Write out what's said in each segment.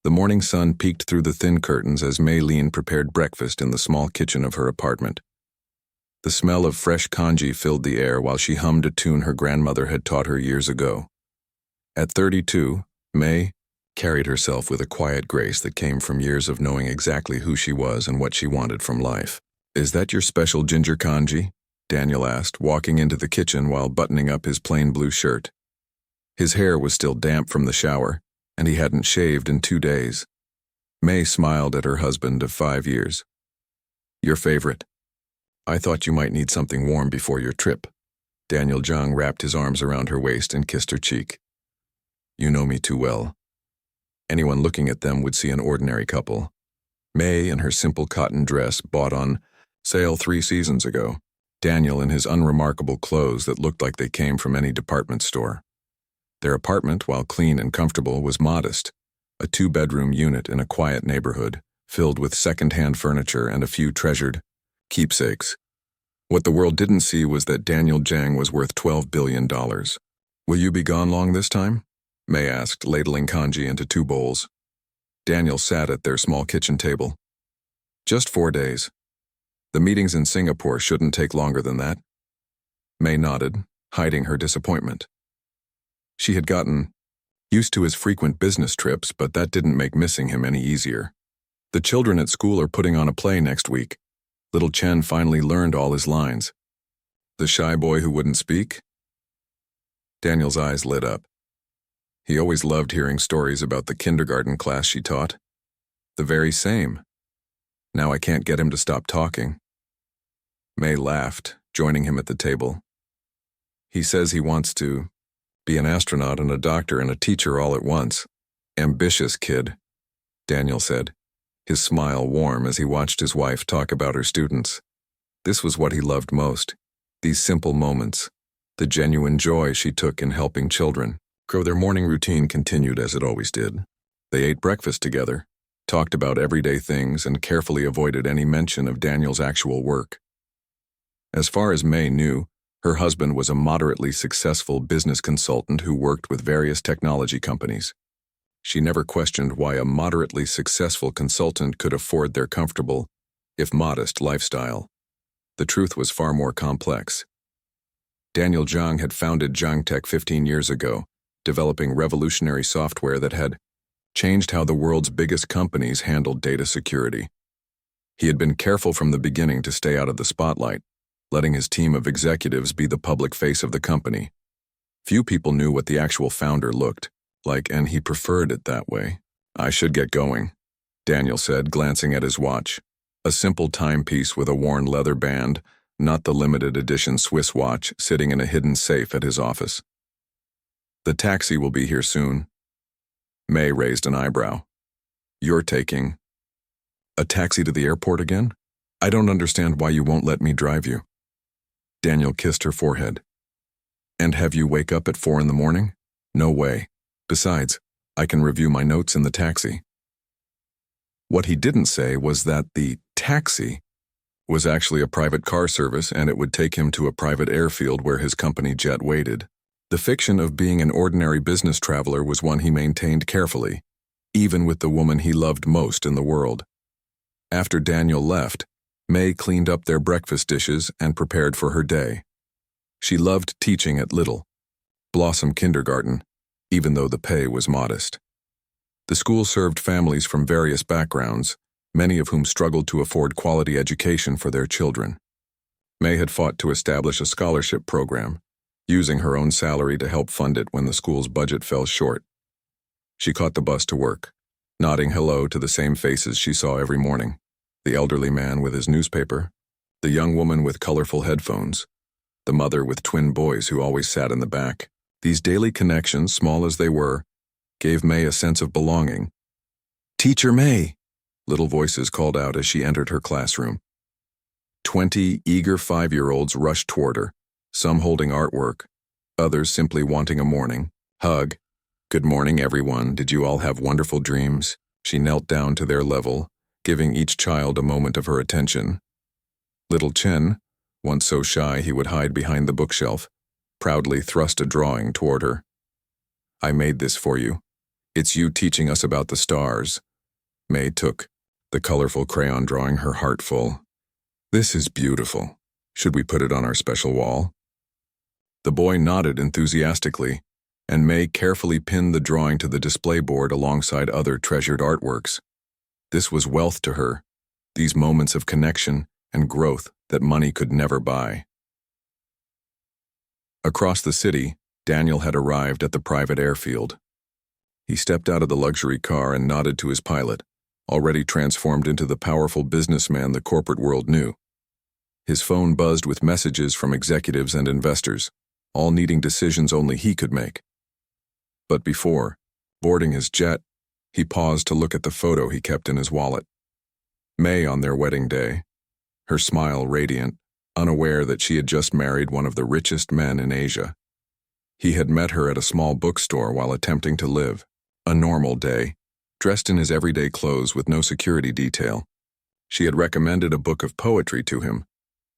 The morning sun peeked through the thin curtains as Maylene prepared breakfast in the small kitchen of her apartment. The smell of fresh congee filled the air while she hummed a tune her grandmother had taught her years ago. At 32, May carried herself with a quiet grace that came from years of knowing exactly who she was and what she wanted from life. "Is that your special ginger congee?" Daniel asked, walking into the kitchen while buttoning up his plain blue shirt. His hair was still damp from the shower, and he hadn't shaved in 2 days. May smiled at her husband of 5 years. "Your favorite? I thought you might need something warm before your trip." Daniel Zhang wrapped his arms around her waist and kissed her cheek. "You know me too well." Anyone looking at them would see an ordinary couple. May in her simple cotton dress bought on sale 3 seasons ago. Daniel in his unremarkable clothes that looked like they came from any department store. Their apartment, while clean and comfortable, was modest, a 2-bedroom unit in a quiet neighborhood, filled with second-hand furniture and a few treasured keepsakes. What the world didn't see was that Daniel Zhang was worth $12 billion. "Will you be gone long this time?" May asked, ladling congee into 2 bowls. Daniel sat at their small kitchen table. "Just 4 days. The meetings in Singapore shouldn't take longer than that." May nodded, hiding her disappointment. She had gotten used to his frequent business trips, but that didn't make missing him any easier. "The children at school are putting on a play next week." Little Chen finally learned all his lines. "The shy boy who wouldn't speak?" Daniel's eyes lit up. He always loved hearing stories about the kindergarten class she taught. "The very same. Now I can't get him to stop talking." May laughed, joining him at the table. "He says he wants to be an astronaut and a doctor and a teacher all at once." "Ambitious kid," Daniel said, his smile warm as he watched his wife talk about her students. This was what he loved most, these simple moments, the genuine joy she took in helping children. Their morning routine continued as it always did. They ate breakfast together, talked about everyday things, and carefully avoided any mention of Daniel's actual work. As far as May knew, her husband was a moderately successful business consultant who worked with various technology companies. She never questioned why a moderately successful consultant could afford their comfortable, if modest, lifestyle. The truth was far more complex. Daniel Zhang had founded ZhangTech 15 years ago, developing revolutionary software that had changed how the world's biggest companies handled data security. He had been careful from the beginning to stay out of the spotlight, letting his team of executives be the public face of the company. Few people knew what the actual founder looked like, and he preferred it that way. "I should get going," Daniel said, glancing at his watch. A simple timepiece with a worn leather band, not the limited edition Swiss watch, sitting in a hidden safe at his office. "The taxi will be here soon." May raised an eyebrow. "You're taking a taxi to the airport again? I don't understand why you won't let me drive you." Daniel kissed her forehead. "And have you wake up at 4 in the morning? No way. Besides, I can review my notes in the taxi." What he didn't say was that the taxi was actually a private car service, and it would take him to a private airfield where his company jet waited. The fiction of being an ordinary business traveler was one he maintained carefully, even with the woman he loved most in the world. After Daniel left, May cleaned up their breakfast dishes and prepared for her day. She loved teaching at Little Blossom Kindergarten, even though the pay was modest. The school served families from various backgrounds, many of whom struggled to afford quality education for their children. May had fought to establish a scholarship program, using her own salary to help fund it when the school's budget fell short. She caught the bus to work, nodding hello to the same faces she saw every morning. The elderly man with his newspaper, the young woman with colorful headphones, the mother with twin boys who always sat in the back. These daily connections, small as they were, gave May a sense of belonging. "Teacher May," little voices called out as she entered her classroom. 20 eager 5-year-olds rushed toward her, some holding artwork, others simply wanting a morning hug. "Good morning, everyone. Did you all have wonderful dreams?" She knelt down to their level, giving each child a moment of her attention. Little Chen, once so shy he would hide behind the bookshelf, proudly thrust a drawing toward her. "I made this for you. It's you teaching us about the stars. May took the colorful crayon drawing, her heart full. This is beautiful. Should we put it on our special wall? The boy nodded enthusiastically, and May carefully pinned the drawing to the display board alongside other treasured artworks. This was wealth to her, these moments of connection and growth that money could never buy. Across the city, Daniel had arrived at the private airfield. He stepped out of the luxury car and nodded to his pilot, already transformed into the powerful businessman the corporate world knew. His phone buzzed with messages from executives and investors, all needing decisions only he could make. But before boarding his jet, he paused to look at the photo he kept in his wallet. May on their wedding day, her smile radiant, unaware that she had just married one of the richest men in Asia. He had met her at a small bookstore while attempting to live a normal day, dressed in his everyday clothes with no security detail. She had recommended a book of poetry to him,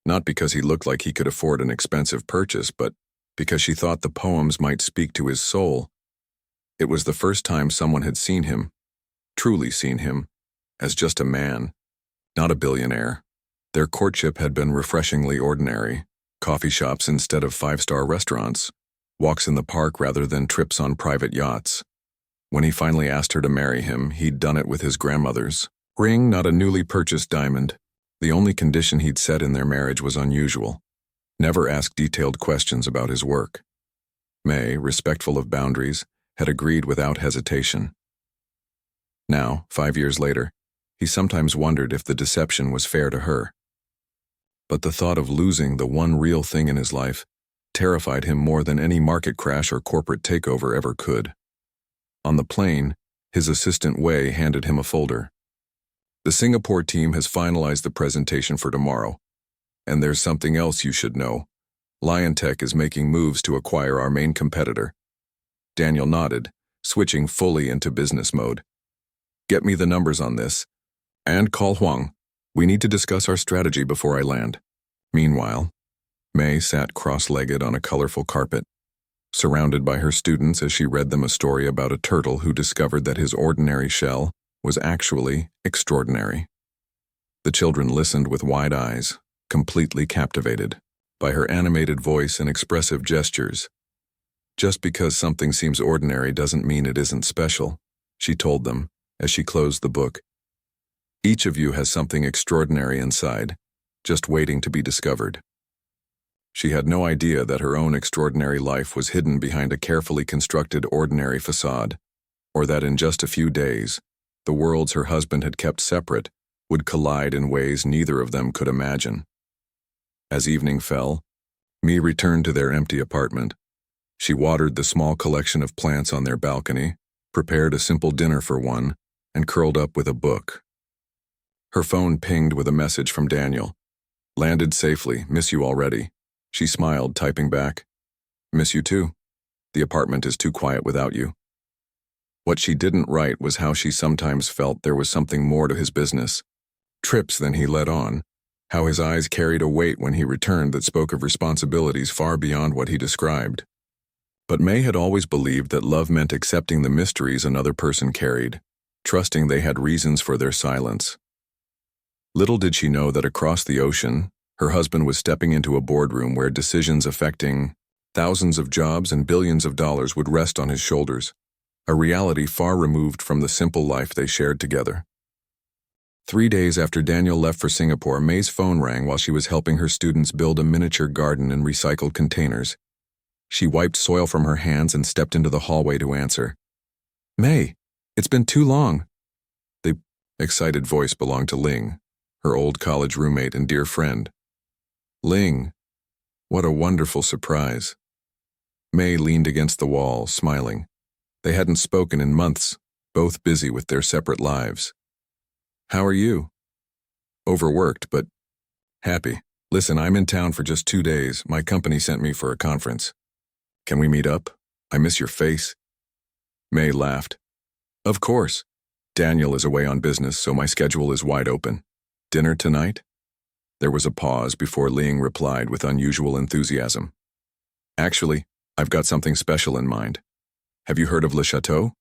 not because he looked like he could afford an expensive purchase, but because she thought the poems might speak to his soul. It was the first time someone had seen him, truly seen him, as just a man, not a billionaire. Their courtship had been refreshingly ordinary, coffee shops instead of five-star restaurants, walks in the park rather than trips on private yachts. When he finally asked her to marry him, he'd done it with his grandmother's ring, not a newly purchased diamond. The only condition he'd set in their marriage was unusual: never ask detailed questions about his work. May, respectful of boundaries, had agreed without hesitation. Now, 5 years later, he sometimes wondered if the deception was fair to her. But the thought of losing the one real thing in his life terrified him more than any market crash or corporate takeover ever could. On the plane, his assistant Wei handed him a folder. The Singapore team has finalized the presentation for tomorrow. And there's something else you should know. LionTech is making moves to acquire our main competitor. Daniel nodded, switching fully into business mode. Get me the numbers on this. And call Huang. We need to discuss our strategy before I land. Meanwhile, May sat cross-legged on a colorful carpet, surrounded by her students as she read them a story about a turtle who discovered that his ordinary shell was actually extraordinary. The children listened with wide eyes, completely captivated by her animated voice and expressive gestures. Just because something seems ordinary doesn't mean it isn't special, she told them as she closed the book. Each of you has something extraordinary inside, just waiting to be discovered. She had no idea that her own extraordinary life was hidden behind a carefully constructed ordinary facade, or that in just a few days, the worlds her husband had kept separate would collide in ways neither of them could imagine. As evening fell, Mee returned to their empty apartment. She watered the small collection of plants on their balcony, prepared a simple dinner for one, and curled up with a book. Her phone pinged with a message from Daniel. Landed safely, miss you already. She smiled, typing back. Miss you too. The apartment is too quiet without you. What she didn't write was how she sometimes felt there was something more to his business. Trips than he let on. How his eyes carried a weight when he returned that spoke of responsibilities far beyond what he described. But May had always believed that love meant accepting the mysteries another person carried, trusting they had reasons for their silence. Little did she know that across the ocean, her husband was stepping into a boardroom where decisions affecting thousands of jobs and billions of dollars would rest on his shoulders, a reality far removed from the simple life they shared together. 3 days after Daniel left for Singapore, May's phone rang while she was helping her students build a miniature garden in recycled containers. She wiped soil from her hands and stepped into the hallway to answer. May, it's been too long. The excited voice belonged to Ling, her old college roommate and dear friend. Ling, what a wonderful surprise. May leaned against the wall, smiling. They hadn't spoken in months, both busy with their separate lives. How are you? Overworked, but happy. Listen, I'm in town for just 2 days. My company sent me for a conference. Can we meet up? I miss your face. May laughed. Of course. Daniel is away on business, so my schedule is wide open. Dinner tonight? There was a pause before Ling replied with unusual enthusiasm. Actually, I've got something special in mind. Have you heard of Le Chateau?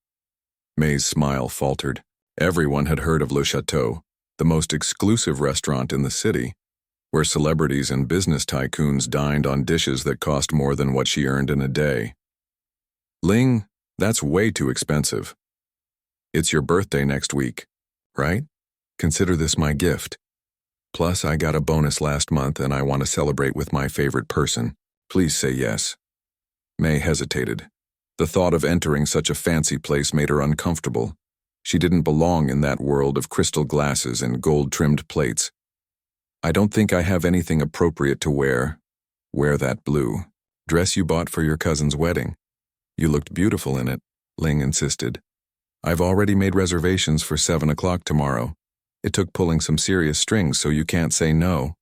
May's smile faltered. Everyone had heard of Le Chateau, the most exclusive restaurant in the city, where celebrities and business tycoons dined on dishes that cost more than what she earned in a day. Ling, that's way too expensive. It's your birthday next week, right? Consider this my gift. Plus, I got a bonus last month and I want to celebrate with my favorite person. Please say yes. May hesitated. The thought of entering such a fancy place made her uncomfortable. She didn't belong in that world of crystal glasses and gold-trimmed plates. I don't think I have anything appropriate to wear. Wear that blue dress you bought for your cousin's wedding. You looked beautiful in it, Ling insisted. I've already made reservations for 7 o'clock tomorrow. It took pulling some serious strings, so you can't say no.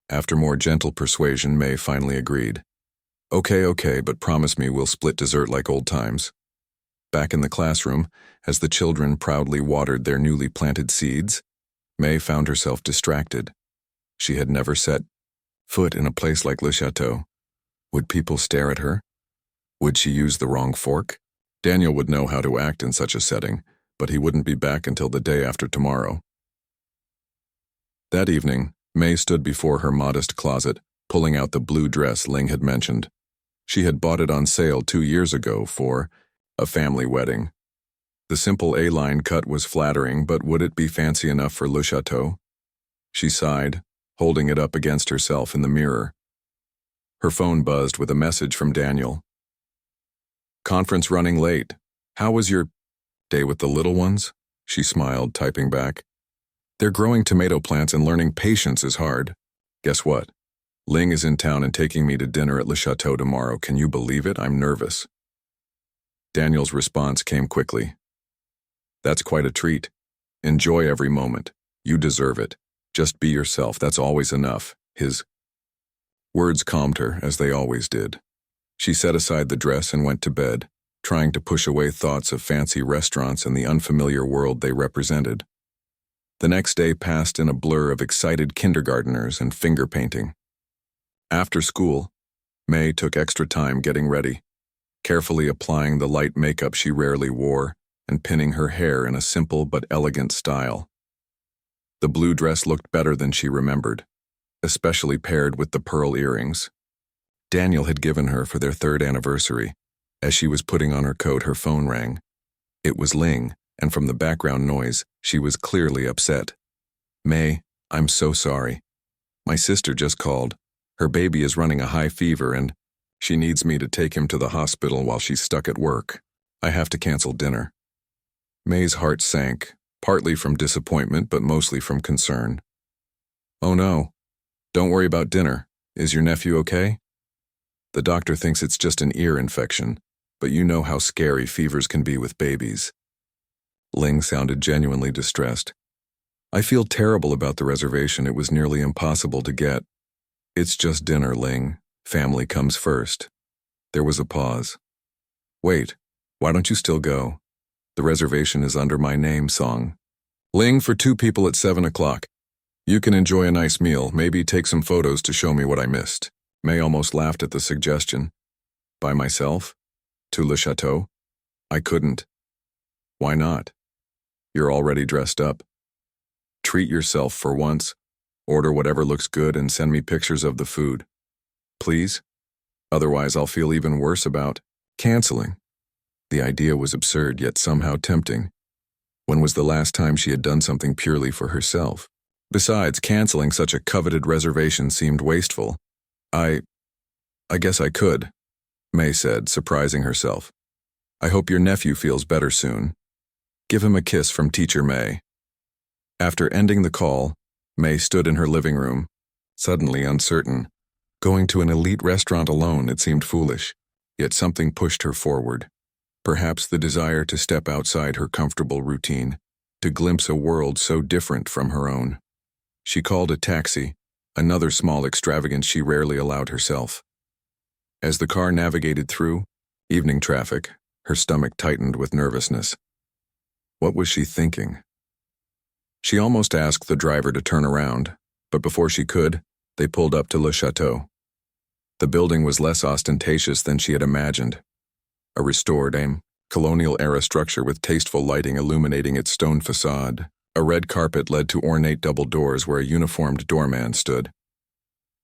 After more gentle persuasion, May finally agreed. Okay, but promise me we'll split dessert like old times. Back in the classroom, as the children proudly watered their newly planted seeds, May found herself distracted. She had never set foot in a place like Le Chateau. Would people stare at her? Would she use the wrong fork? Daniel would know how to act in such a setting, but he wouldn't be back until the day after tomorrow. That evening, May stood before her modest closet, pulling out the blue dress Ling had mentioned. She had bought it on sale 2 years ago for a family wedding. The simple A-line cut was flattering, but would it be fancy enough for Le Chateau? She sighed, holding it up against herself in the mirror. Her phone buzzed with a message from Daniel. Conference running late. How was your day with the little ones? She smiled, typing back. They're growing tomato plants and learning patience is hard. Guess what? Ling is in town and taking me to dinner at Le Chateau tomorrow. Can you believe it? I'm nervous. Daniel's response came quickly. That's quite a treat. Enjoy every moment. You deserve it. Just be yourself. That's always enough. His words calmed her, as they always did. She set aside the dress and went to bed, trying to push away thoughts of fancy restaurants and the unfamiliar world they represented. The next day passed in a blur of excited kindergarteners and finger painting. After school, May took extra time getting ready, carefully applying the light makeup she rarely wore and pinning her hair in a simple but elegant style. The blue dress looked better than she remembered, especially paired with the pearl earrings Daniel had given her for their 3rd anniversary. As she was putting on her coat, her phone rang. It was Ling, and from the background noise, she was clearly upset. May, I'm so sorry. My sister just called. Her baby is running a high fever and she needs me to take him to the hospital while she's stuck at work. I have to cancel dinner. May's heart sank, partly from disappointment but mostly from concern. Oh no. Don't worry about dinner. Is your nephew okay? The doctor thinks it's just an ear infection, but you know how scary fevers can be with babies. Ling sounded genuinely distressed. I feel terrible about the reservation. It was nearly impossible to get. It's just dinner, Ling. Family comes first. There was a pause. Wait, why don't you still go? The reservation is under my name, Song. Ling, for 2 people at 7 o'clock. You can enjoy a nice meal, maybe take some photos to show me what I missed. May almost laughed at the suggestion. By myself? To Le Chateau? I couldn't. Why not? You're already dressed up. Treat yourself for once. Order whatever looks good and send me pictures of the food. Please? Otherwise I'll feel even worse about canceling. The idea was absurd, yet somehow tempting. When was the last time she had done something purely for herself? Besides, canceling such a coveted reservation seemed wasteful. I guess I could, May said, surprising herself. I hope your nephew feels better soon. Give him a kiss from Teacher May. After ending the call, May stood in her living room, suddenly uncertain. Going to an elite restaurant alone, it seemed foolish, yet something pushed her forward. Perhaps the desire to step outside her comfortable routine, to glimpse a world so different from her own. She called a taxi, another small extravagance she rarely allowed herself. As the car navigated through evening traffic, her stomach tightened with nervousness. What was she thinking? She almost asked the driver to turn around, but before she could, they pulled up to Le Chateau. The building was less ostentatious than she had imagined. A restored colonial-era structure with tasteful lighting illuminating its stone facade. A red carpet led to ornate double doors where a uniformed doorman stood.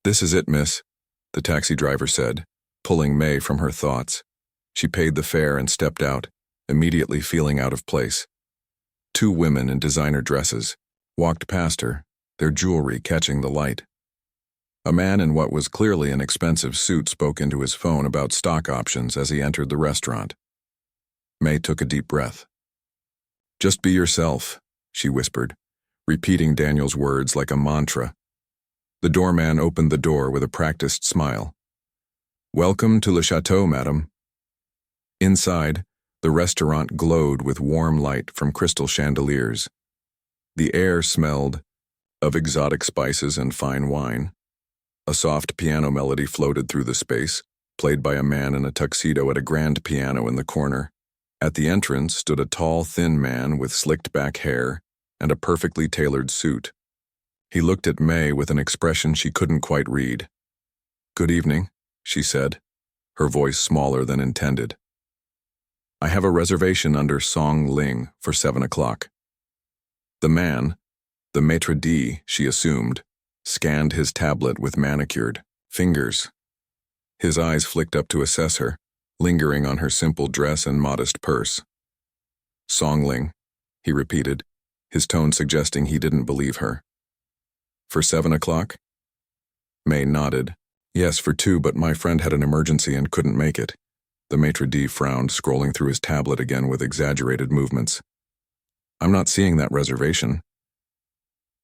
"This is it, miss," the taxi driver said, pulling May from her thoughts. She paid the fare and stepped out, immediately feeling out of place. Two women in designer dresses walked past her, their jewelry catching the light. A man in what was clearly an expensive suit spoke into his phone about stock options as he entered the restaurant. May took a deep breath. "Just be yourself," she whispered, repeating Daniel's words like a mantra. The doorman opened the door with a practiced smile. "Welcome to Le Chateau, madam." Inside, the restaurant glowed with warm light from crystal chandeliers. The air smelled of exotic spices and fine wine. A soft piano melody floated through the space, played by a man in a tuxedo at a grand piano in the corner. At the entrance stood a tall, thin man with slicked-back hair and a perfectly tailored suit. He looked at May with an expression she couldn't quite read. "Good evening," she said, her voice smaller than intended. "I have a reservation under Song Ling for 7 o'clock. The man, the maitre d', she assumed, scanned his tablet with manicured fingers. His eyes flicked up to assess her, lingering on her simple dress and modest purse. "Song Ling," he repeated, his tone suggesting he didn't believe her. "For 7 o'clock? May nodded. "Yes, for 2, but my friend had an emergency and couldn't make it." The maitre d' frowned, scrolling through his tablet again with exaggerated movements. "I'm not seeing that reservation."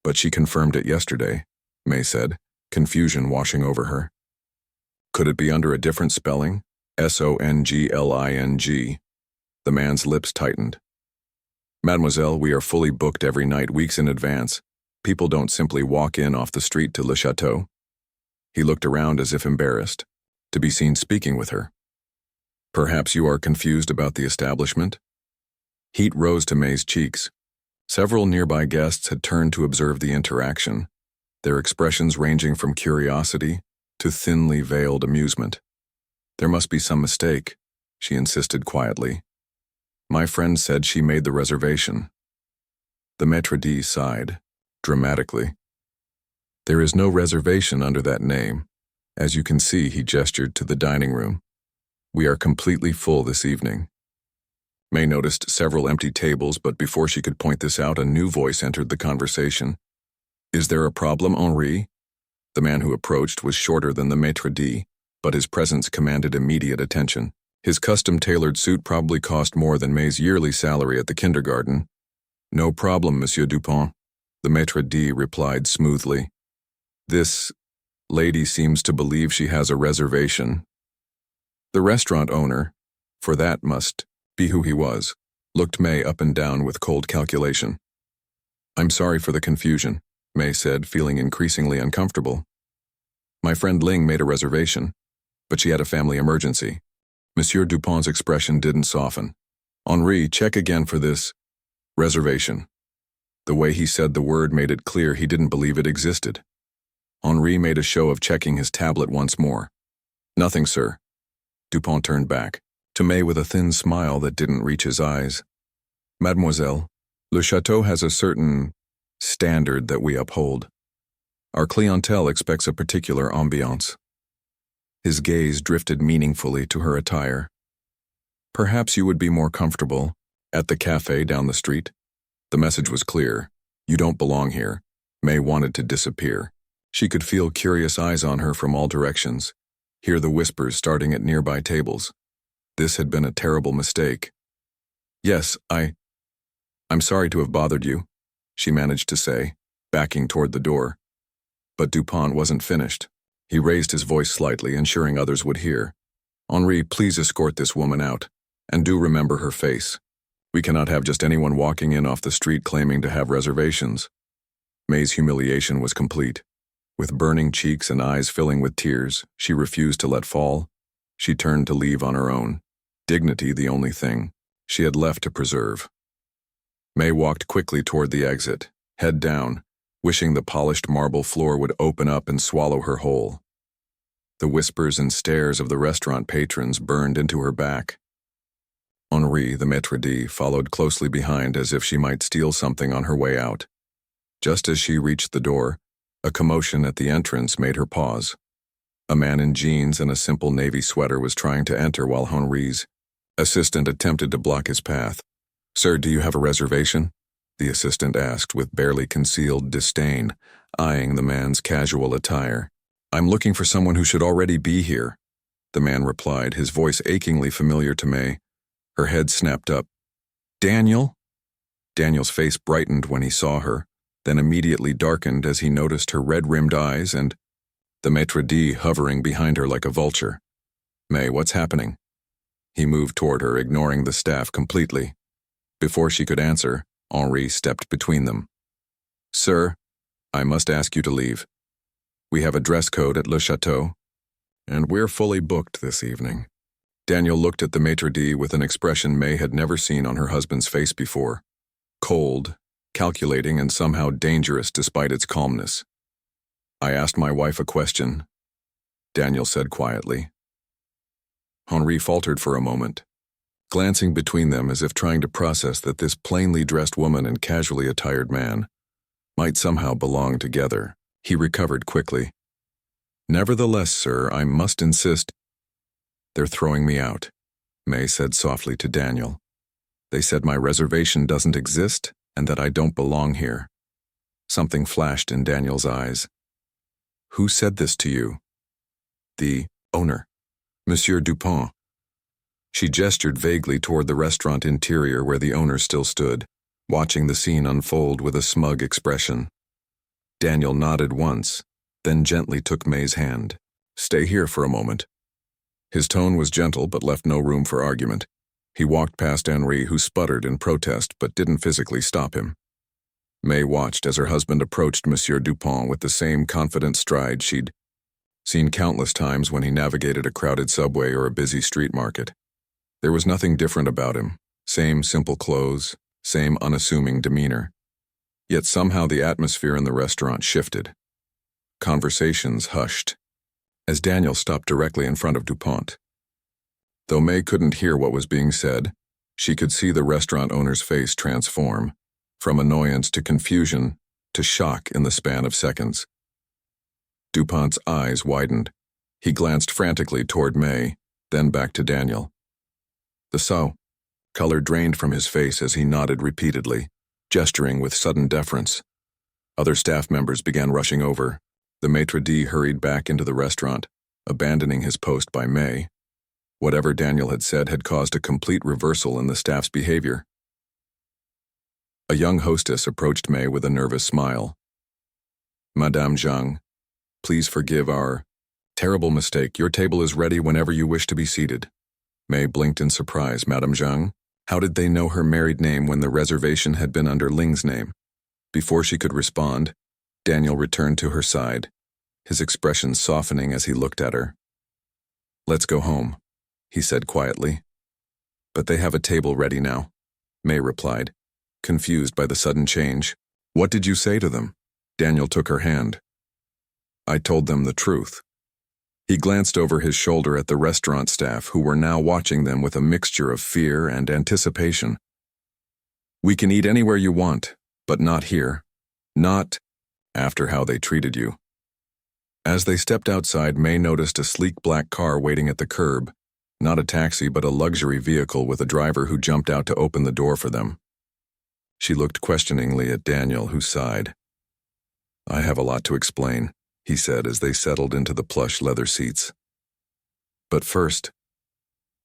"But she confirmed it yesterday," May said, confusion washing over her. "Could it be under a different spelling? Songling? The man's lips tightened. "Mademoiselle, we are fully booked every night weeks in advance. People don't simply walk in off the street to Le Chateau." He looked around as if embarrassed to be seen speaking with her. "Perhaps you are confused about the establishment?" Heat rose to May's cheeks. Several nearby guests had turned to observe the interaction, their expressions ranging from curiosity to thinly veiled amusement. "There must be some mistake," she insisted quietly. "My friend said she made the reservation." The maitre d' sighed, dramatically. "There is no reservation under that name. As you can see," he gestured to the dining room. "We are completely full this evening." May noticed several empty tables, but before she could point this out, a new voice entered the conversation. "Is there a problem, Henri?" The man who approached was shorter than the maitre d', but his presence commanded immediate attention. His custom-tailored suit probably cost more than May's yearly salary at the kindergarten. "No problem, Monsieur Dupont," the maitre d' replied smoothly. "This lady seems to believe she has a reservation." The restaurant owner, for that must be who he was, looked May up and down with cold calculation. "I'm sorry for the confusion," May said, feeling increasingly uncomfortable. "My friend Ling made a reservation, but she had a family emergency." Monsieur Dupont's expression didn't soften. "Henri, check again for this reservation." The way he said the word made it clear he didn't believe it existed. Henri made a show of checking his tablet once more. "Nothing, sir." Dupont turned back to May with a thin smile that didn't reach his eyes. "Mademoiselle, Le Chateau has a certain standard that we uphold. Our clientele expects a particular ambiance." His gaze drifted meaningfully to her attire. "Perhaps you would be more comfortable at the cafe down the street." The message was clear. You don't belong here. May wanted to disappear. She could feel curious eyes on her from all directions, hear the whispers starting at nearby tables. This had been a terrible mistake. "Yes, I'm sorry to have bothered you," she managed to say, backing toward the door. But Dupont wasn't finished. He raised his voice slightly, ensuring others would hear. "Henri, please escort this woman out, and do remember her face. We cannot have just anyone walking in off the street claiming to have reservations." May's humiliation was complete. With burning cheeks and eyes filling with tears she refused to let fall, she turned to leave on her own, dignity the only thing she had left to preserve. May walked quickly toward the exit, head down, wishing the polished marble floor would open up and swallow her whole. The whispers and stares of the restaurant patrons burned into her back. Henri, the maître d', followed closely behind as if she might steal something on her way out. Just as she reached the door, a commotion at the entrance made her pause. A man in jeans and a simple navy sweater was trying to enter while Henri's assistant attempted to block his path. "Sir, do you have a reservation?" the assistant asked with barely concealed disdain, eyeing the man's casual attire. "I'm looking for someone who should already be here," the man replied, his voice achingly familiar to May. Her head snapped up. "Daniel?" Daniel's face brightened when he saw her, then immediately darkened as he noticed her red-rimmed eyes and the maître d' hovering behind her like a vulture. "May, what's happening?" He moved toward her, ignoring the staff completely. Before she could answer, Henri stepped between them. "Sir, I must ask you to leave. We have a dress code at Le Chateau, and we're fully booked this evening." Daniel looked at the maître d' with an expression May had never seen on her husband's face before. Cold, calculating, and somehow dangerous despite its calmness. "I asked my wife a question," Daniel said quietly. Henri faltered for a moment, glancing between them as if trying to process that this plainly dressed woman and casually attired man might somehow belong together. He recovered quickly. "Nevertheless, sir, I must insist." "They're throwing me out," May said softly to Daniel. "They said my reservation doesn't exist and that I don't belong here." Something flashed in Daniel's eyes. "Who said this to you?" "The owner, Monsieur Dupont." She gestured vaguely toward the restaurant interior where the owner still stood, watching the scene unfold with a smug expression. Daniel nodded once, then gently took May's hand. "Stay here for a moment." His tone was gentle but left no room for argument. He walked past Henri, who sputtered in protest but didn't physically stop him. May watched as her husband approached Monsieur Dupont with the same confident stride she'd seen countless times when he navigated a crowded subway or a busy street market. There was nothing different about him, same simple clothes, same unassuming demeanor. Yet somehow the atmosphere in the restaurant shifted. Conversations hushed, as Daniel stopped directly in front of Dupont. Though May couldn't hear what was being said, she could see the restaurant owner's face transform, from annoyance to confusion to shock in the span of seconds. Dupont's eyes widened. He glanced frantically toward May, then back to Daniel. The color drained from his face as he nodded repeatedly, gesturing with sudden deference. Other staff members began rushing over. The maître d' hurried back into the restaurant, abandoning his post by May. Whatever Daniel had said had caused a complete reversal in the staff's behavior. A young hostess approached May with a nervous smile. "Madame Zhang, please forgive our terrible mistake. Your table is ready whenever you wish to be seated." May blinked in surprise. Madame Zhang? How did they know her married name when the reservation had been under Ling's name? Before she could respond, Daniel returned to her side, his expression softening as he looked at her. "Let's go home," he said quietly. "But they have a table ready now," May replied, confused by the sudden change. "What did you say to them?" Daniel took her hand. "I told them the truth." He glanced over his shoulder at the restaurant staff who were now watching them with a mixture of fear and anticipation. "We can eat anywhere you want, but not here. Not after how they treated you." As they stepped outside, May noticed a sleek black car waiting at the curb, not a taxi but a luxury vehicle with a driver who jumped out to open the door for them. She looked questioningly at Daniel, who sighed. "I have a lot to explain," he said as they settled into the plush leather seats. "But first,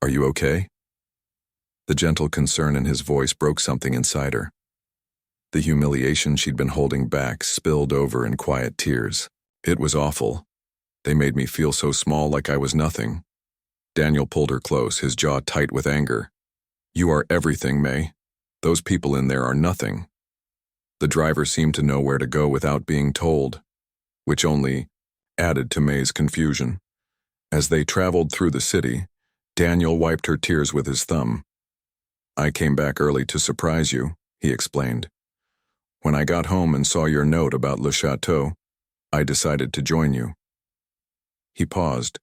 are you okay?" The gentle concern in his voice broke something inside her. The humiliation she'd been holding back spilled over in quiet tears. "It was awful. They made me feel so small, like I was nothing." Daniel pulled her close, his jaw tight with anger. "You are everything, May. Those people in there are nothing." The driver seemed to know where to go without being told, which only added to May's confusion. As they traveled through the city, Daniel wiped her tears with his thumb. "I came back early to surprise you," he explained. "When I got home and saw your note about Le Chateau, I decided to join you." He paused.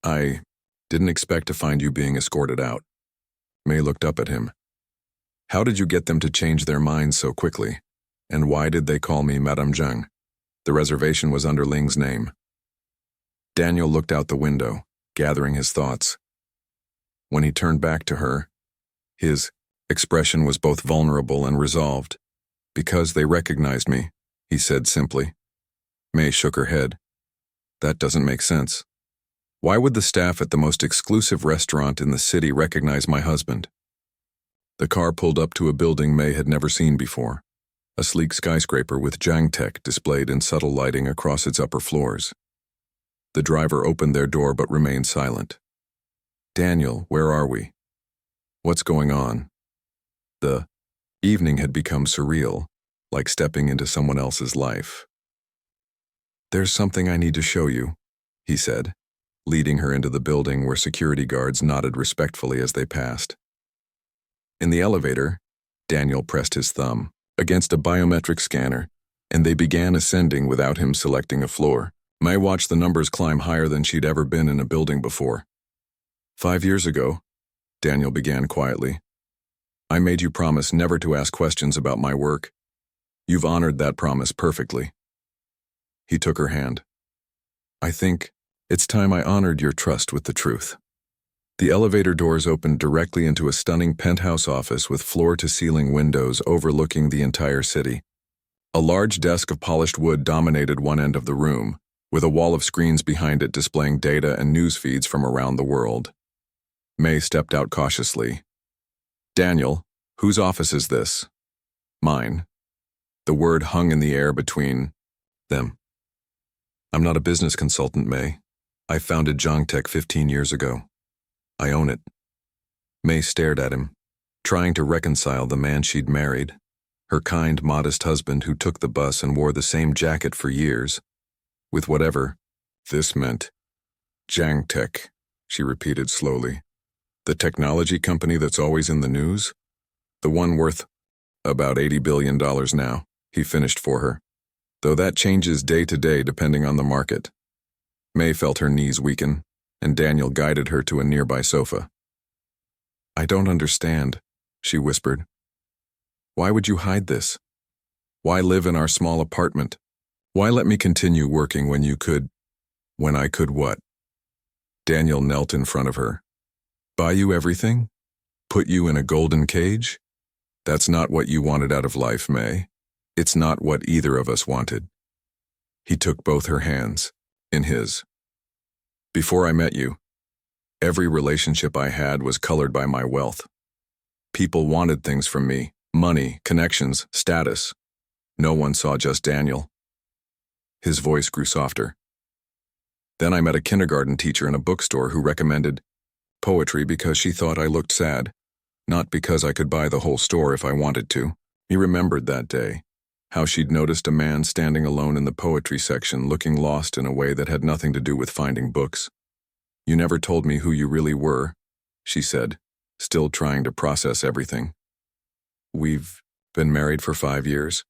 "I didn't expect to find you being escorted out." May looked up at him. How did you get them to change their minds so quickly? And why did they call me Madame Zhang? The reservation was under Ling's name. Daniel looked out the window, gathering his thoughts. When he turned back to her, his expression was both vulnerable and resolved. Because they recognized me, he said simply. May shook her head. That doesn't make sense. Why would the staff at the most exclusive restaurant in the city recognize my husband? The car pulled up to a building May had never seen before, a sleek skyscraper with Zhang Tech displayed in subtle lighting across its upper floors. The driver opened their door but remained silent. Daniel, where are we? What's going on? The evening had become surreal, like stepping into someone else's life. There's something I need to show you, he said, leading her into the building where security guards nodded respectfully as they passed. In the elevator, Daniel pressed his thumb against a biometric scanner, and they began ascending without him selecting a floor. May watched the numbers climb higher than she'd ever been in a building before. 5 years ago, Daniel began quietly, I made you promise never to ask questions about my work. You've honored that promise perfectly. He took her hand. I think it's time I honored your trust with the truth. The elevator doors opened directly into a stunning penthouse office with floor-to-ceiling windows overlooking the entire city. A large desk of polished wood dominated one end of the room, with a wall of screens behind it displaying data and news feeds from around the world. May stepped out cautiously. Daniel, whose office is this? Mine. The word hung in the air between them. I'm not a business consultant, May. I founded Zhang Tech 15 years ago. I own it. May stared at him, trying to reconcile the man she'd married, her kind, modest husband who took the bus and wore the same jacket for years, with whatever this meant. Zhang Tech, she repeated slowly. The technology company that's always in the news? The one worth about $80 billion now, he finished for her. Though that changes day to day depending on the market. May felt her knees weaken, and Daniel guided her to a nearby sofa. I don't understand, she whispered. Why would you hide this? Why live in our small apartment? Why let me continue working when you could? When I could what? Daniel knelt in front of her. Buy you everything? Put you in a golden cage? That's not what you wanted out of life, May. It's not what either of us wanted. He took both her hands in his. Before I met you, every relationship I had was colored by my wealth. People wanted things from me, money, connections, status. No one saw just Daniel. His voice grew softer. Then I met a kindergarten teacher in a bookstore who recommended poetry because she thought I looked sad, not because I could buy the whole store if I wanted to. He remembered that day, how she'd noticed a man standing alone in the poetry section looking lost in a way that had nothing to do with finding books. You never told me who you really were, she said, still trying to process everything. We've been married for 5 years.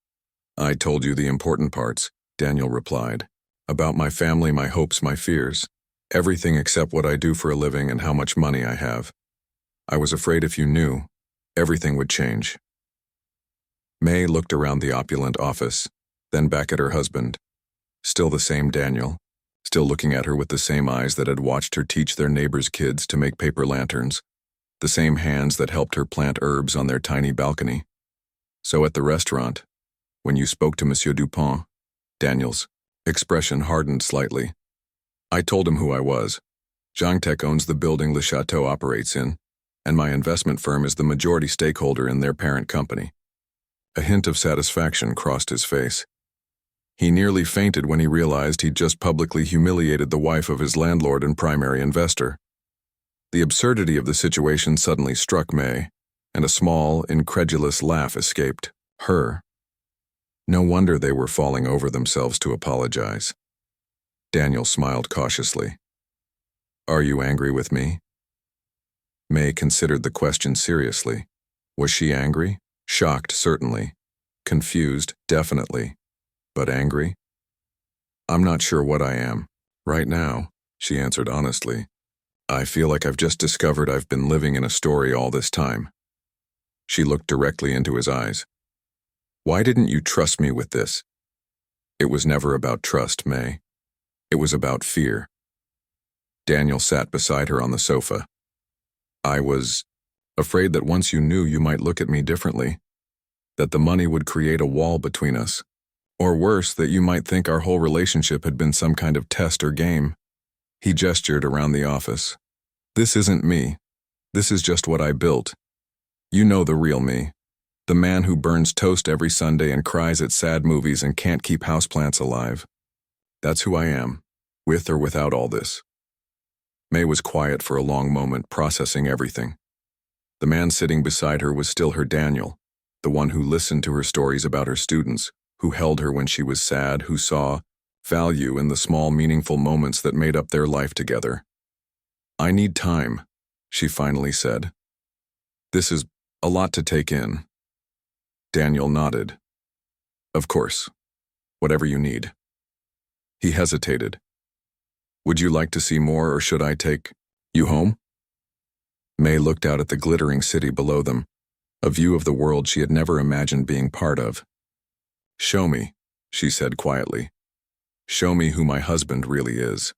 I told you the important parts, Daniel replied. About my family, my hopes, my fears. Everything except what I do for a living and how much money I have. I was afraid if you knew, everything would change. May looked around the opulent office, then back at her husband. Still the same Daniel, still looking at her with the same eyes that had watched her teach their neighbors' kids to make paper lanterns, the same hands that helped her plant herbs on their tiny balcony. So at the restaurant, when you spoke to Monsieur Dupont, Daniel's expression hardened slightly. I told him who I was. Zhang Tech owns the building Le Chateau operates in, and my investment firm is the majority stakeholder in their parent company. A hint of satisfaction crossed his face. He nearly fainted when he realized he'd just publicly humiliated the wife of his landlord and primary investor. The absurdity of the situation suddenly struck May, and a small, incredulous laugh escaped her. No wonder they were falling over themselves to apologize. Daniel smiled cautiously. Are you angry with me? May considered the question seriously. Was she angry? Shocked, certainly. Confused, definitely. But angry? I'm not sure what I am. Right now, she answered honestly. I feel like I've just discovered I've been living in a story all this time. She looked directly into his eyes. Why didn't you trust me with this? It was never about trust, May. It was about fear. Daniel sat beside her on the sofa. I was afraid that once you knew, you might look at me differently, that the money would create a wall between us, or worse, that you might think our whole relationship had been some kind of test or game. He gestured around the office. This isn't me. This is just what I built. You know the real me. The man who burns toast every Sunday and cries at sad movies and can't keep houseplants alive. That's who I am, with or without all this. May was quiet for a long moment, processing everything. The man sitting beside her was still her Daniel, the one who listened to her stories about her students, who held her when she was sad, who saw value in the small, meaningful moments that made up their life together. I need time, she finally said. This is a lot to take in. Daniel nodded. Of course. Whatever you need. He hesitated. Would you like to see more, or should I take you home? May looked out at the glittering city below them, a view of the world she had never imagined being part of. Show me, she said quietly. Show me who my husband really is.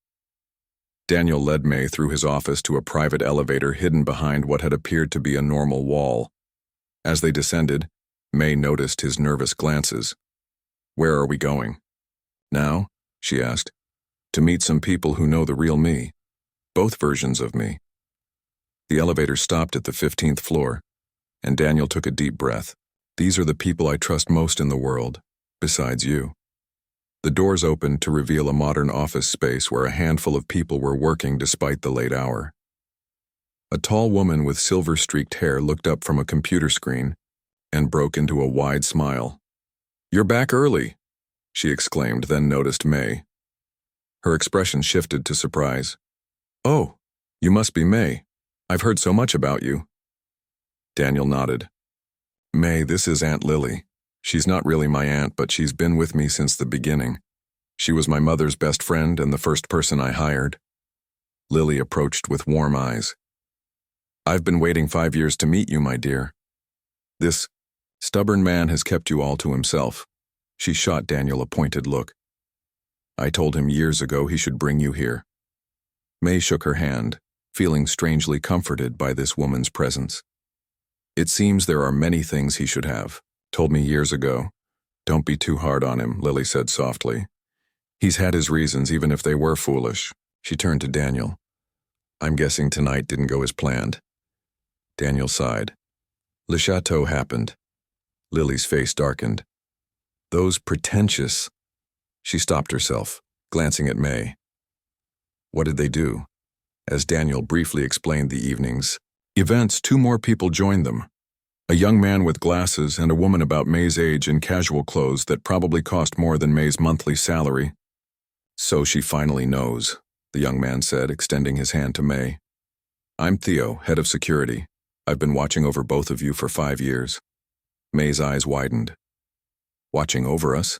Daniel led May through his office to a private elevator hidden behind what had appeared to be a normal wall. As they descended, May noticed his nervous glances. Where are we going? Now? She asked. To meet some people who know the real me. Both versions of me. The elevator stopped at the 15th floor, and Daniel took a deep breath. These are the people I trust most in the world, besides you. The doors opened to reveal a modern office space where a handful of people were working despite the late hour. A tall woman with silver-streaked hair looked up from a computer screen and broke into a wide smile. You're back early, she exclaimed, then noticed May. Her expression shifted to surprise. Oh, you must be May. I've heard so much about you. Daniel nodded. May, this is Aunt Lily. She's not really my aunt, but she's been with me since the beginning. She was my mother's best friend and the first person I hired. Lily approached with warm eyes. I've been waiting 5 years to meet you, my dear. This stubborn man has kept you all to himself. She shot Daniel a pointed look. I told him years ago he should bring you here. May shook her hand, feeling strangely comforted by this woman's presence. It seems there are many things he should have. Told me years ago. Don't be too hard on him, Lily said softly. He's had his reasons, even if they were foolish. She turned to Daniel. I'm guessing tonight didn't go as planned. Daniel sighed. Le Chateau happened. Lily's face darkened. Those pretentious... She stopped herself, glancing at May. What did they do? As Daniel briefly explained the evening's events, 2 more people joined them. A young man with glasses and a woman about May's age in casual clothes that probably cost more than May's monthly salary. So she finally knows, the young man said, extending his hand to May. I'm Theo, head of security. I've been watching over both of you for 5 years. May's eyes widened. Watching over us?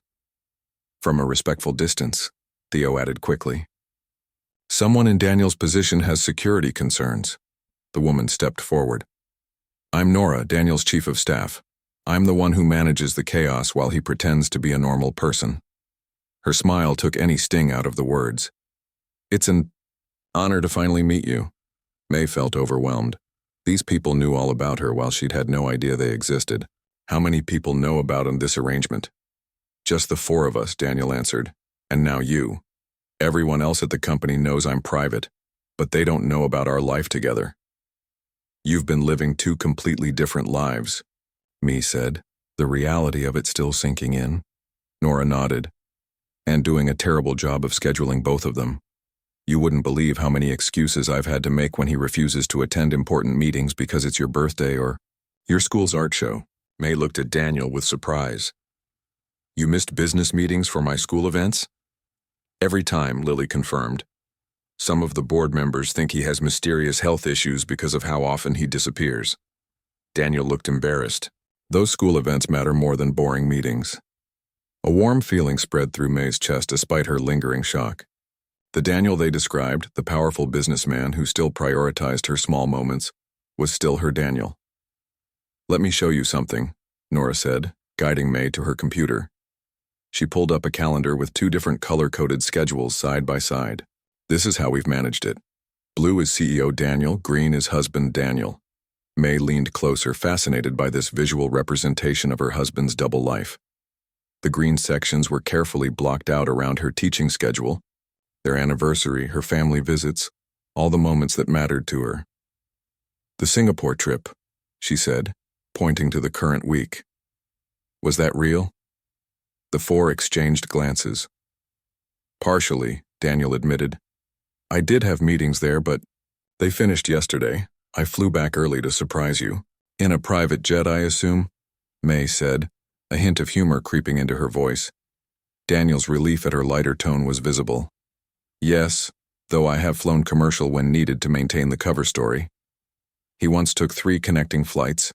From a respectful distance, Theo added quickly. Someone in Daniel's position has security concerns. The woman stepped forward. I'm Nora, Daniel's chief of staff. I'm the one who manages the chaos while he pretends to be a normal person. Her smile took any sting out of the words. It's an honor to finally meet you. May felt overwhelmed. These people knew all about her while she'd had no idea they existed. How many people know about this arrangement? Just the 4 of us, Daniel answered. And now you. Everyone else at the company knows I'm private, but they don't know about our life together. You've been living 2 completely different lives, Mee said, the reality of it still sinking in. Nora nodded. And doing a terrible job of scheduling both of them. You wouldn't believe how many excuses I've had to make when he refuses to attend important meetings because it's your birthday or your school's art show. May looked at Daniel with surprise. You missed business meetings for my school events? Every time, Lily confirmed. Some of the board members think he has mysterious health issues because of how often he disappears. Daniel looked embarrassed. Those school events matter more than boring meetings. A warm feeling spread through May's chest despite her lingering shock. The Daniel they described, the powerful businessman who still prioritized her small moments, was still her Daniel. "Let me show you something," Nora said, guiding May to her computer. She pulled up a calendar with 2 different color-coded schedules side by side. "This is how we've managed it. Blue is CEO Daniel, green is husband Daniel." May leaned closer, fascinated by this visual representation of her husband's double life. The green sections were carefully blocked out around her teaching schedule, their anniversary, her family visits, all the moments that mattered to her. "The Singapore trip," she said, pointing to the current week. "Was that real?" The 4 exchanged glances. "Partially," Daniel admitted. "I did have meetings there, but they finished yesterday. I flew back early to surprise you." "In a private jet, I assume?" May said, a hint of humor creeping into her voice. Daniel's relief at her lighter tone was visible. "Yes, though I have flown commercial when needed to maintain the cover story." He once took 3 connecting flights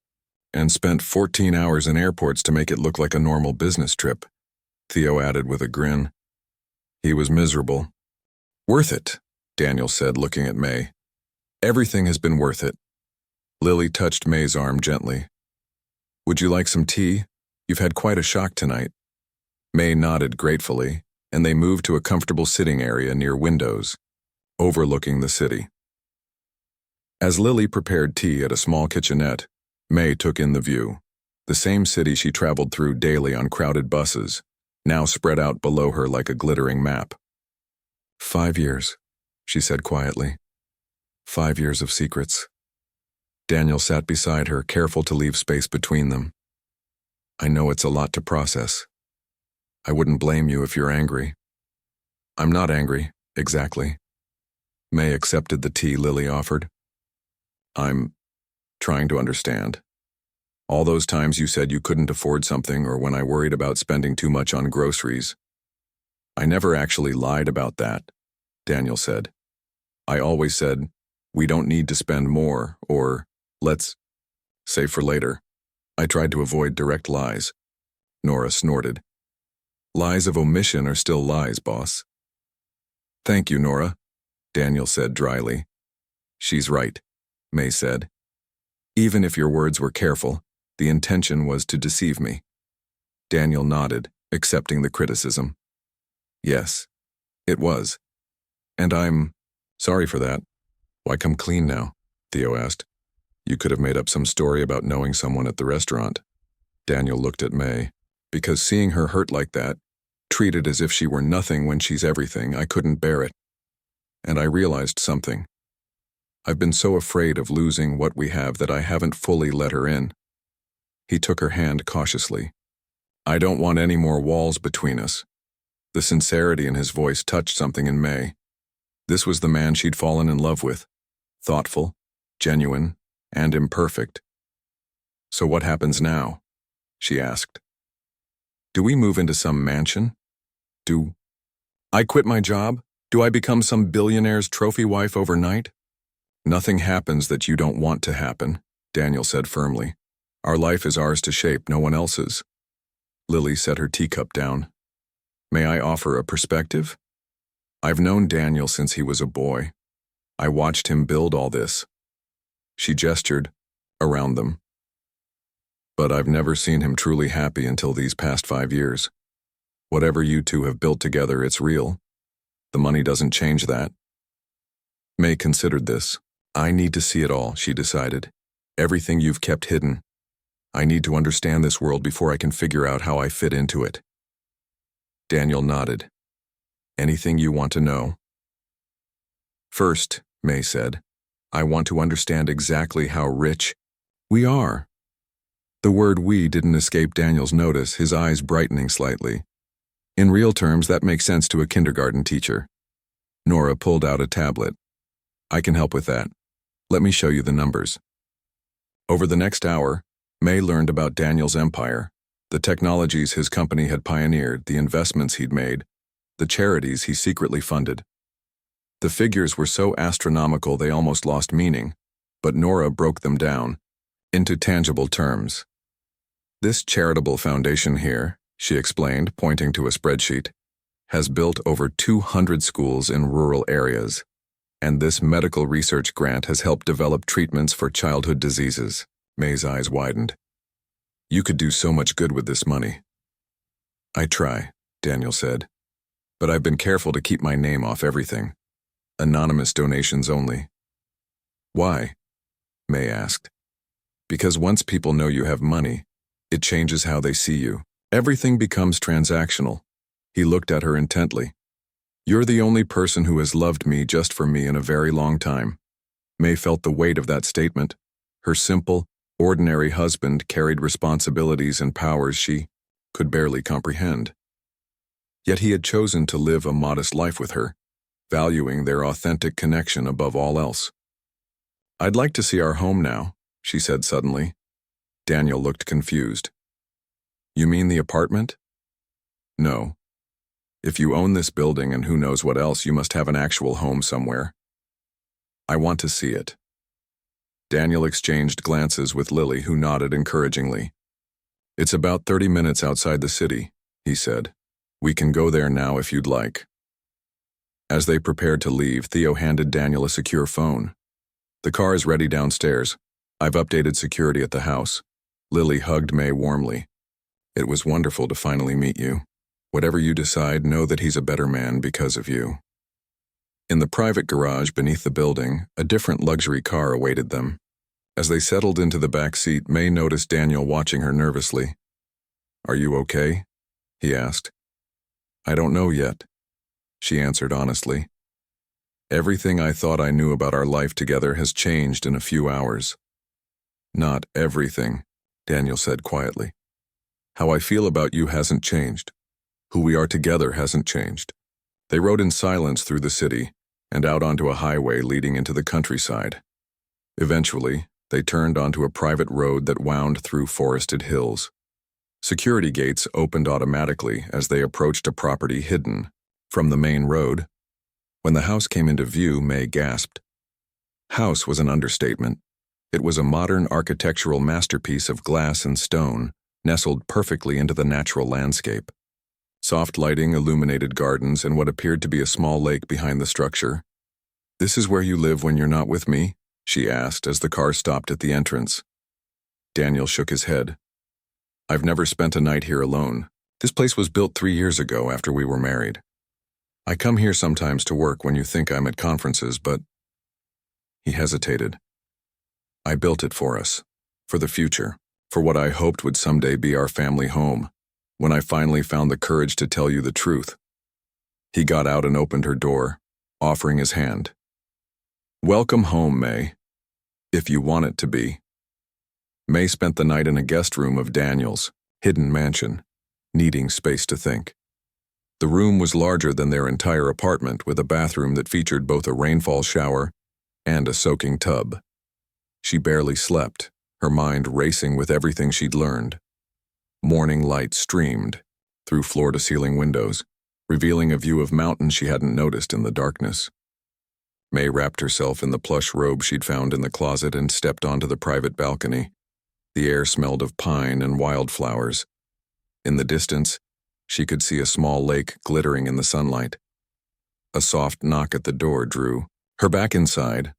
and spent 14 hours in airports to make it look like a normal business trip, Theo added with a grin. He was miserable. "Worth it," Daniel said, looking at May. "Everything has been worth it." Lily touched May's arm gently. "Would you like some tea? You've had quite a shock tonight." May nodded gratefully, and they moved to a comfortable sitting area near windows, overlooking the city. As Lily prepared tea at a small kitchenette, May took in the view. The same city she traveled through daily on crowded buses, now spread out below her like a glittering map. 5 years, she said quietly. 5 years of secrets. Daniel sat beside her, careful to leave space between them. "I know it's a lot to process. I wouldn't blame you if you're angry." "I'm not angry, exactly." May accepted the tea Lily offered. "I'm trying to understand. All those times you said you couldn't afford something, or when I worried about spending too much on groceries." "I never actually lied about that," Daniel said. "I always said, we don't need to spend more, or let's save for later." I tried to avoid direct lies. Nora snorted. "Lies of omission are still lies, boss." "Thank you, Nora," Daniel said dryly. "She's right," May said. "Even if your words were careful, the intention was to deceive me." Daniel nodded, accepting the criticism. "Yes, it was. And I'm sorry for that." "Why come clean now?" Theo asked. "You could have made up some story about knowing someone at the restaurant." Daniel looked at May. "Because seeing her hurt like that, treated as if she were nothing when she's everything, I couldn't bear it. And I realized something. I've been so afraid of losing what we have that I haven't fully let her in." He took her hand cautiously. "I don't want any more walls between us." The sincerity in his voice touched something in May. This was the man she'd fallen in love with. Thoughtful, genuine, and imperfect. "So what happens now?" she asked. "Do we move into some mansion? Do I quit my job? Do I become some billionaire's trophy wife overnight?" "Nothing happens that you don't want to happen," Daniel said firmly. "Our life is ours to shape, no one else's." Lily set her teacup down. "May I offer a perspective? I've known Daniel since he was a boy. I watched him build all this." She gestured around them. "But I've never seen him truly happy until these past 5 years. Whatever you two have built together, it's real. The money doesn't change that." May considered this. "I need to see it all," she decided. "Everything you've kept hidden. I need to understand this world before I can figure out how I fit into it." Daniel nodded. "Anything you want to know?" "First," May said, "I want to understand exactly how rich we are." The word "we" didn't escape Daniel's notice, his eyes brightening slightly. "In real terms, that makes sense to a kindergarten teacher." Nora pulled out a tablet. "I can help with that. Let me show you the numbers." Over the next hour, May learned about Daniel's empire, the technologies his company had pioneered, the investments he'd made, the charities he secretly funded. The figures were so astronomical they almost lost meaning, but Nora broke them down into tangible terms. "This charitable foundation here," she explained, pointing to a spreadsheet, has built over 200 schools in rural areas, and this medical research grant has helped develop treatments for childhood diseases. May's eyes widened. You could do so much good with this money. I try, Daniel said, but I've been careful to keep my name off everything. Anonymous donations only. Why? May asked. Because once people know you have money, it changes how they see you. Everything becomes transactional. He looked at her intently. You're the only person who has loved me just for me in a very long time. May felt the weight of that statement. Her simple, ordinary husband carried responsibilities and powers she could barely comprehend. Yet he had chosen to live a modest life with her, valuing their authentic connection above all else. I'd like to see our home now, she said suddenly. Daniel looked confused. You mean the apartment? No. If you own this building and who knows what else, you must have an actual home somewhere. I want to see it. Daniel exchanged glances with Lily, who nodded encouragingly. It's about 30 minutes outside the city, he said. We can go there now if you'd like. As they prepared to leave, Theo handed Daniel a secure phone. The car is ready downstairs. I've updated security at the house. Lily hugged May warmly. It was wonderful to finally meet you. Whatever you decide, know that he's a better man because of you. In the private garage beneath the building, a different luxury car awaited them. As they settled into the back seat, May noticed Daniel watching her nervously. Are you okay? He asked. I don't know yet, she answered honestly. Everything I thought I knew about our life together has changed in a few hours. Not everything, Daniel said quietly. How I feel about you hasn't changed. Who we are together hasn't changed. They rode in silence through the city and out onto a highway leading into the countryside. Eventually, they turned onto a private road that wound through forested hills. Security gates opened automatically as they approached a property hidden from the main road. When the house came into view, May gasped. House was an understatement. It was a modern architectural masterpiece of glass and stone, nestled perfectly into the natural landscape. Soft lighting illuminated gardens and what appeared to be a small lake behind the structure. This is where you live when you're not with me? She asked as the car stopped at the entrance. Daniel shook his head. I've never spent a night here alone. This place was built 3 years ago after we were married. I come here sometimes to work when you think I'm at conferences, but... He hesitated. I built it for us, for the future, for what I hoped would someday be our family home, when I finally found the courage to tell you the truth. He got out and opened her door, offering his hand. Welcome home, May, if you want it to be. May spent the night in a guest room of Daniel's hidden mansion, needing space to think. The room was larger than their entire apartment, with a bathroom that featured both a rainfall shower and a soaking tub. She barely slept, her mind racing with everything she'd learned. Morning light streamed through floor-to-ceiling windows, revealing a view of mountains she hadn't noticed in the darkness. May wrapped herself in the plush robe she'd found in the closet and stepped onto the private balcony. The air smelled of pine and wildflowers. In the distance, she could see a small lake glittering in the sunlight. A soft knock at the door drew her back inside.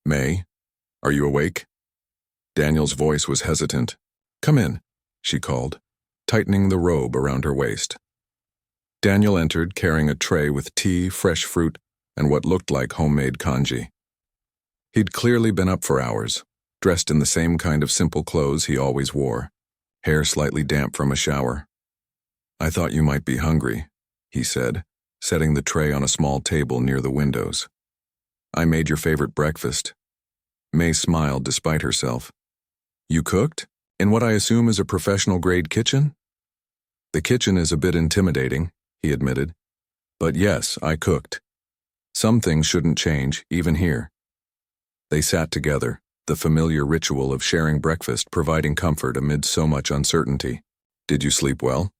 May, are you awake? Daniel's voice was hesitant. Come in, she called, tightening the robe around her waist. Daniel entered carrying a tray with tea, fresh fruit, and what looked like homemade congee. He'd clearly been up for hours, dressed in the same kind of simple clothes he always wore, hair slightly damp from a shower. I thought you might be hungry, he said, setting the tray on a small table near the windows. I made your favorite breakfast. May smiled despite herself. You cooked? In what I assume is a professional-grade kitchen? The kitchen is a bit intimidating, he admitted. But yes, I cooked. Some things shouldn't change, even here. They sat together, the familiar ritual of sharing breakfast providing comfort amid so much uncertainty. Did you sleep well?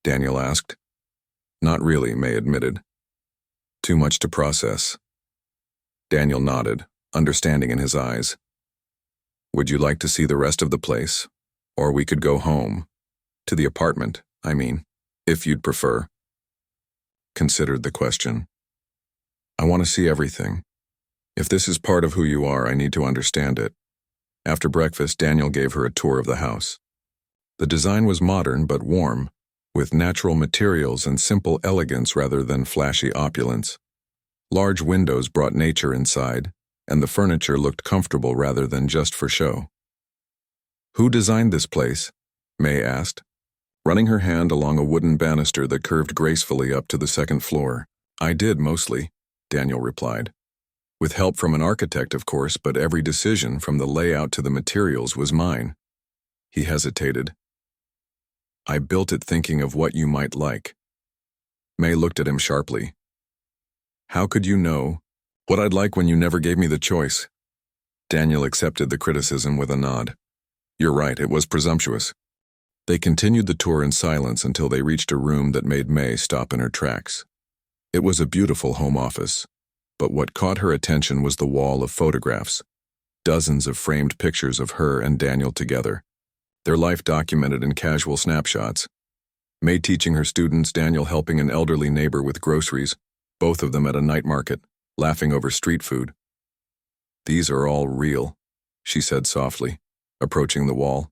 Daniel asked. Not really, May admitted. Too much to process. Daniel nodded, understanding in his eyes. Would you like to see the rest of the place? Or we could go home. To the apartment, I mean, if you'd prefer. considered the question. I want to see everything. If this is part of who you are, I need to understand it. After breakfast, Daniel gave her a tour of the house. The design was modern but warm, with natural materials and simple elegance rather than flashy opulence. Large windows brought nature inside, and the furniture looked comfortable rather than just for show. Who designed this place? May asked, running her hand along a wooden banister that curved gracefully up to the second floor. I did, mostly, Daniel replied. With help from an architect, of course, but every decision, from the layout to the materials, was mine. He hesitated. I built it thinking of what you might like. May looked at him sharply. How could you know what I'd like when you never gave me the choice? Daniel accepted the criticism with a nod. You're right, it was presumptuous. They continued the tour in silence until they reached a room that made May stop in her tracks. It was a beautiful home office, but what caught her attention was the wall of photographs, dozens of framed pictures of her and Daniel together, their life documented in casual snapshots. May teaching her students, Daniel helping an elderly neighbor with groceries, both of them at a night market, laughing over street food. These are all real, she said softly, approaching the wall.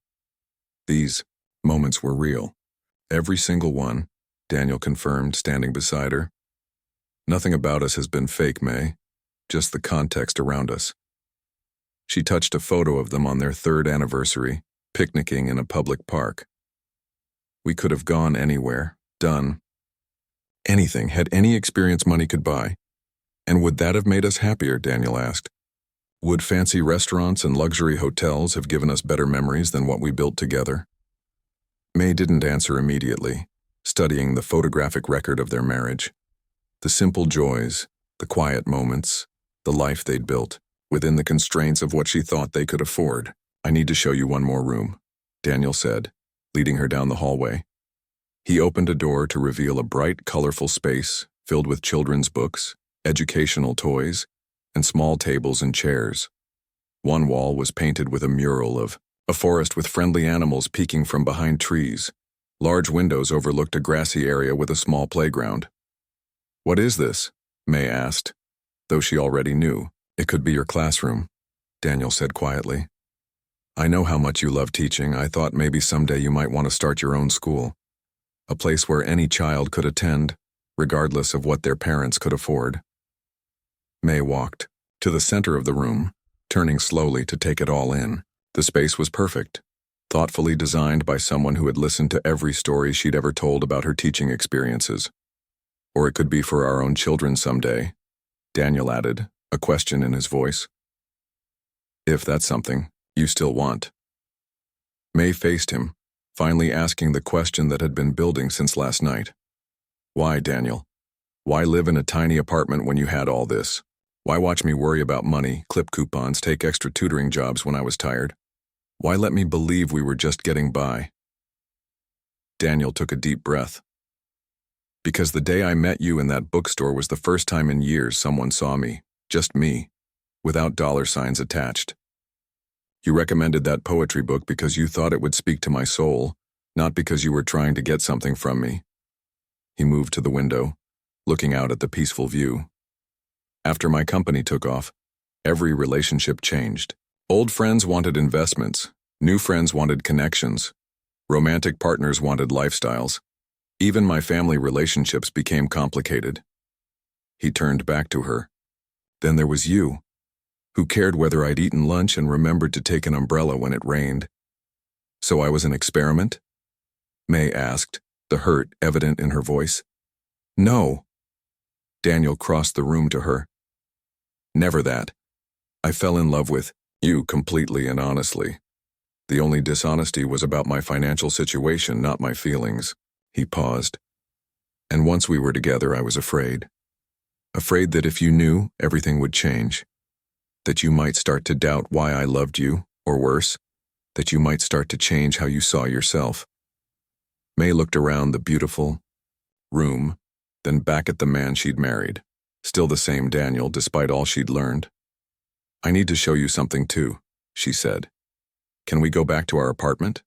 These moments were real. Every single one, Daniel confirmed, standing beside her. Nothing about us has been fake, May, just the context around us. She touched a photo of them on their 3rd anniversary, picnicking in a public park. We could have gone anywhere, done anything, had any experience money could buy. And would that have made us happier, Daniel asked. Would fancy restaurants and luxury hotels have given us better memories than what we built together? May didn't answer immediately, studying the photographic record of their marriage. The simple joys, the quiet moments, the life they'd built, within the constraints of what she thought they could afford. I need to show you one more room, Daniel said, leading her down the hallway. He opened a door to reveal a bright, colorful space filled with children's books, educational toys, and small tables and chairs. One wall was painted with a mural of a forest with friendly animals peeking from behind trees. Large windows overlooked a grassy area with a small playground. What is this? May asked, though she already knew. It could be your classroom, Daniel said quietly. I know how much you love teaching. I thought maybe someday you might want to start your own school. A place where any child could attend, regardless of what their parents could afford. May walked to the center of the room, turning slowly to take it all in. The space was perfect, thoughtfully designed by someone who had listened to every story she'd ever told about her teaching experiences. Or it could be for our own children someday, Daniel added, a question in his voice. If that's something you still want. May faced him, finally asking the question that had been building since last night. Why, Daniel? Why live in a tiny apartment when you had all this? Why watch me worry about money, clip coupons, take extra tutoring jobs when I was tired? Why let me believe we were just getting by? Daniel took a deep breath. Because the day I met you in that bookstore was the first time in years someone saw me, just me, without dollar signs attached. You recommended that poetry book because you thought it would speak to my soul, not because you were trying to get something from me. He moved to the window, looking out at the peaceful view. After my company took off, every relationship changed. Old friends wanted investments, new friends wanted connections, romantic partners wanted lifestyles. Even my family relationships became complicated. He turned back to her. Then there was you, who cared whether I'd eaten lunch and remembered to take an umbrella when it rained. So I was an experiment? May asked, the hurt evident in her voice. No. Daniel crossed the room to her. Never that. I fell in love with you completely and honestly. The only dishonesty was about my financial situation, not my feelings. He paused. And once we were together, I was afraid. Afraid that if you knew, everything would change. That you might start to doubt why I loved you, or worse, that you might start to change how you saw yourself. May looked around the beautiful room, then back at the man she'd married. Still the same Daniel, despite all she'd learned. I need to show you something too, she said. Can we go back to our apartment?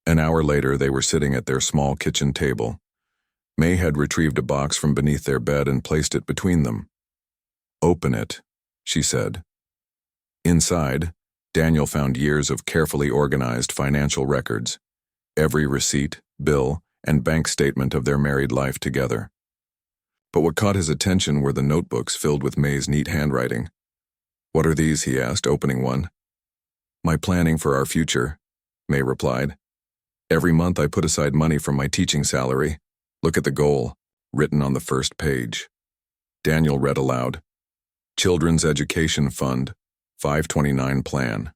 An hour later, they were sitting at their small kitchen table. May had retrieved a box from beneath their bed and placed it between them. "Open it," she said. Inside, Daniel found years of carefully organized financial records, every receipt, bill, and bank statement of their married life together. But what caught his attention were the notebooks filled with May's neat handwriting. "What are these?" he asked, opening one. "My planning for our future," May replied. "Every month I put aside money from my teaching salary. Look at the goal, written on the first page." Daniel read aloud. "Children's Education Fund, 529 plan."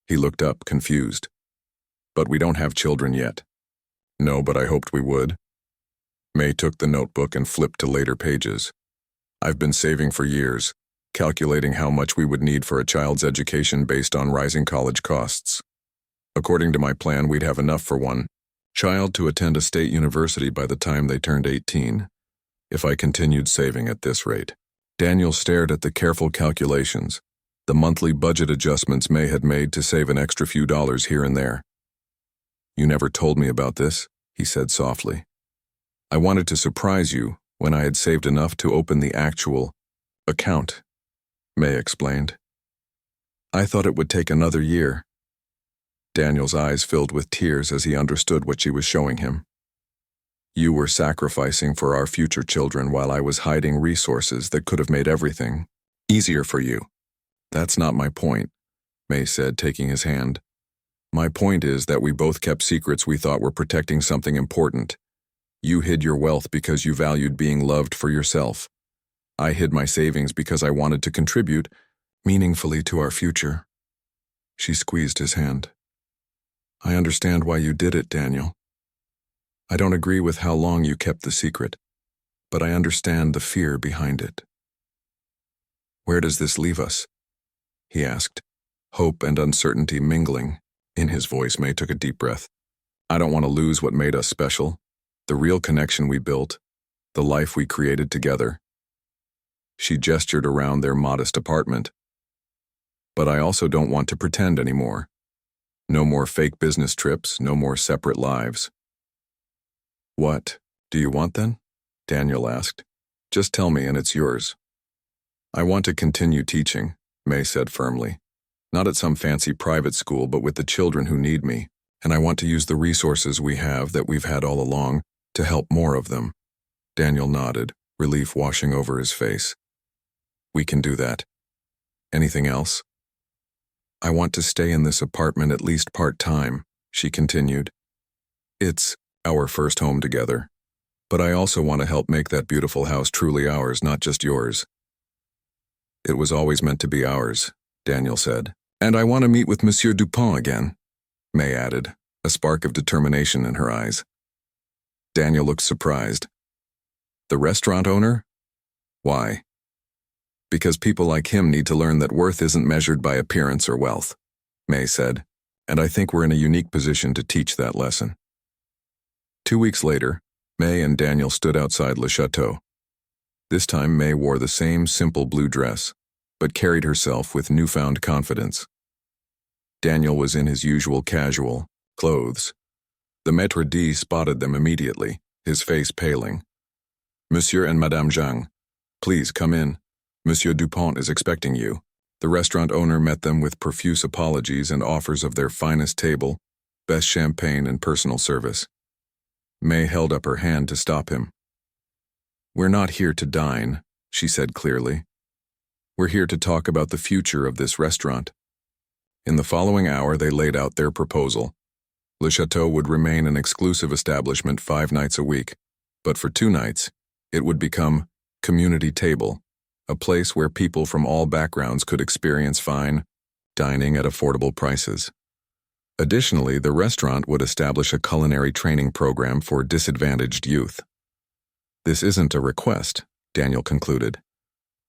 He looked up, confused. "But we don't have children yet." "No, but I hoped we would." May took the notebook and flipped to later pages. "I've been saving for years, calculating how much we would need for a child's education based on rising college costs. According to my plan, we'd have enough for one child to attend a state university by the time they turned 18, if I continued saving at this rate." Daniel stared at the careful calculations, the monthly budget adjustments May had made to save an extra few dollars here and there. "You never told me about this," he said softly. "I wanted to surprise you when I had saved enough to open the actual account," May explained. "I thought it would take another year." Daniel's eyes filled with tears as he understood what she was showing him. "You were sacrificing for our future children while I was hiding resources that could have made everything easier for you." "That's not my point," May said, taking his hand. "My point is that we both kept secrets we thought were protecting something important. You hid your wealth because you valued being loved for yourself. I hid my savings because I wanted to contribute meaningfully to our future." She squeezed his hand. "I understand why you did it, Daniel. I don't agree with how long you kept the secret, but I understand the fear behind it." "Where does this leave us?" he asked, hope and uncertainty mingling. In his voice, May took a deep breath. "I don't want to lose what made us special, the real connection we built, the life we created together." She gestured around their modest apartment. "But I also don't want to pretend anymore. No more fake business trips, no more separate lives." "What do you want then?" Daniel asked. "Just tell me and it's yours." "I want to continue teaching," May said firmly. "Not at some fancy private school, but with the children who need me. And I want to use the resources we have that we've had all along to help more of them." Daniel nodded, relief washing over his face. "We can do that. Anything else?" "I want to stay in this apartment at least part-time," she continued. "It's our first home together. But I also want to help make that beautiful house truly ours, not just yours." "It was always meant to be ours," Daniel said. "And I want to meet with Monsieur Dupont again," May added, a spark of determination in her eyes. Daniel looked surprised. "The restaurant owner? Why?" "Because people like him need to learn that worth isn't measured by appearance or wealth," May said, "and I think we're in a unique position to teach that lesson." 2 weeks later, May and Daniel stood outside Le Chateau. This time May wore the same simple blue dress, but carried herself with newfound confidence. Daniel was in his usual casual clothes. The maître d' spotted them immediately, his face paling. "Monsieur and Madame Zhang, please come in. Monsieur Dupont is expecting you." The restaurant owner met them with profuse apologies and offers of their finest table, best champagne and personal service. May held up her hand to stop him. "We're not here to dine," she said clearly. "We're here to talk about the future of this restaurant." In the following hour, they laid out their proposal. Le Chateau would remain an exclusive establishment 5 nights a week, but for 2 nights, it would become Community Table, a place where people from all backgrounds could experience fine dining at affordable prices. Additionally, the restaurant would establish a culinary training program for disadvantaged youth. "This isn't a request," Daniel concluded.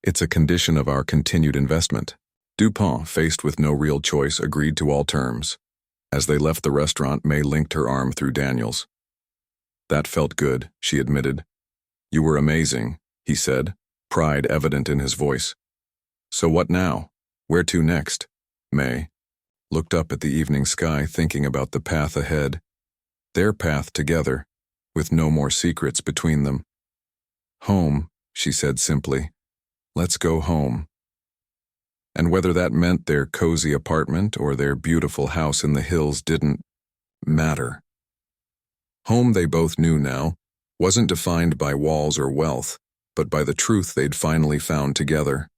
"It's a condition of our continued investment." Dupont, faced with no real choice, agreed to all terms. As they left the restaurant, May linked her arm through Daniel's. "That felt good," she admitted. "You were amazing," he said, pride evident in his voice. "So what now? Where to next?" May looked up at the evening sky, thinking about the path ahead. Their path together, with no more secrets between them. "Home," she said simply. "Let's go home." And whether that meant their cozy apartment or their beautiful house in the hills didn't matter. Home, they both knew now, wasn't defined by walls or wealth, but by the truth they'd finally found together.